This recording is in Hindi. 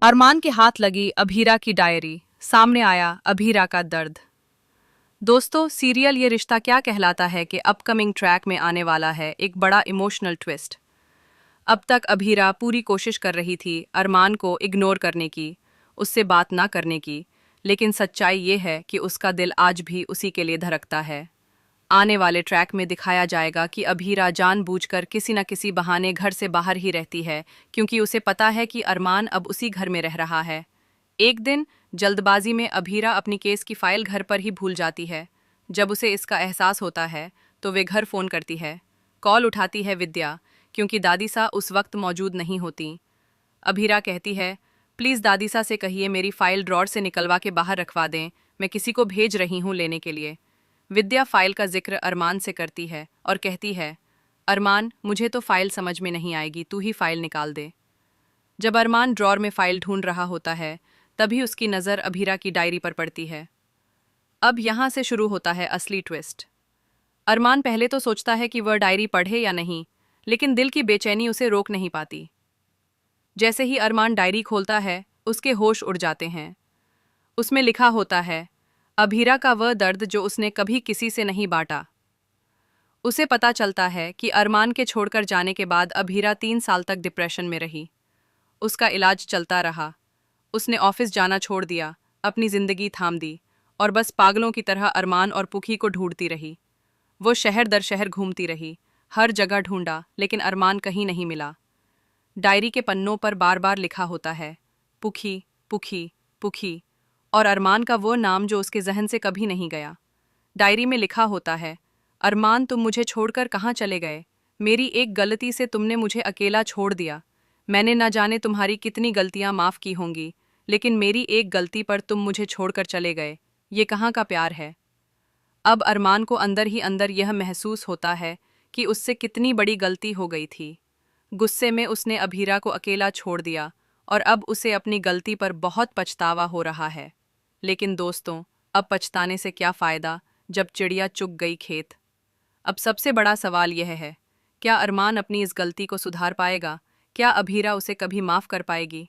अरमान के हाथ लगी अभीरा की डायरी। सामने आया अभीरा का दर्द। दोस्तों, सीरियल ये रिश्ता क्या कहलाता है कि अपकमिंग ट्रैक में आने वाला है एक बड़ा इमोशनल ट्विस्ट। अब तक अभीरा पूरी कोशिश कर रही थी अरमान को इग्नोर करने की, उससे बात ना करने की, लेकिन सच्चाई ये है कि उसका दिल आज भी उसी के लिए धड़कता है। आने वाले ट्रैक में दिखाया जाएगा कि अभीरा जानबूझकर किसी न किसी बहाने घर से बाहर ही रहती है, क्योंकि उसे पता है कि अरमान अब उसी घर में रह रहा है। एक दिन जल्दबाजी में अभीरा अपनी केस की फाइल घर पर ही भूल जाती है। जब उसे इसका एहसास होता है तो वे घर फ़ोन करती है। कॉल उठाती है विद्या, क्योंकि दादीसा उस वक्त मौजूद नहीं होती। अभीरा कहती है, प्लीज़ दादीसा से कहिए मेरी फाइल ड्रॉर से निकलवा के बाहर रखवा दें, मैं किसी को भेज रही हूँ लेने के लिए। विद्या फाइल का जिक्र अरमान से करती है और कहती है, अरमान, मुझे तो फाइल समझ में नहीं आएगी, तू ही फाइल निकाल दे। जब अरमान ड्रॉर में फाइल ढूंढ रहा होता है तभी उसकी नज़र अभीरा की डायरी पर पड़ती है। अब यहाँ से शुरू होता है असली ट्विस्ट। अरमान पहले तो सोचता है कि वह डायरी पढ़े या नहीं, लेकिन दिल की बेचैनी उसे रोक नहीं पाती। जैसे ही अरमान डायरी खोलता है उसके होश उड़ जाते हैं। उसमें लिखा होता है, अभीरा का वह दर्द जो उसने कभी किसी से नहीं बांटा। उसे पता चलता है कि अरमान के छोड़कर जाने के बाद अभीरा 3 साल तक डिप्रेशन में रही। उसका इलाज चलता रहा। उसने ऑफिस जाना छोड़ दिया, अपनी जिंदगी थाम दी और बस पागलों की तरह अरमान और पुखी को ढूंढती रही। वो शहर दर शहर घूमती रही, हर जगह ढूंढा, लेकिन अरमान कहीं नहीं मिला। डायरी के पन्नों पर बार बार लिखा होता है, पुखी, पुखी, पुखी, और अरमान का वो नाम जो उसके जहन से कभी नहीं गया। डायरी में लिखा होता है, अरमान, तुम मुझे छोड़कर कहाँ चले गए? मेरी एक गलती से तुमने मुझे अकेला छोड़ दिया। मैंने न जाने तुम्हारी कितनी गलतियां माफ़ की होंगी, लेकिन मेरी एक गलती पर तुम मुझे छोड़कर चले गए। ये कहाँ का प्यार है? अब अरमान को अंदर ही अंदर यह महसूस होता है कि उससे कितनी बड़ी गलती हो गई थी। गुस्से में उसने अभीरा को अकेला छोड़ दिया और अब उसे अपनी गलती पर बहुत पछतावा हो रहा है। लेकिन दोस्तों, अब पछताने से क्या फ़ायदा जब चिड़िया चुग गई खेत। अब सबसे बड़ा सवाल यह है, क्या अरमान अपनी इस गलती को सुधार पाएगा? क्या अभीरा उसे कभी माफ़ कर पाएगी?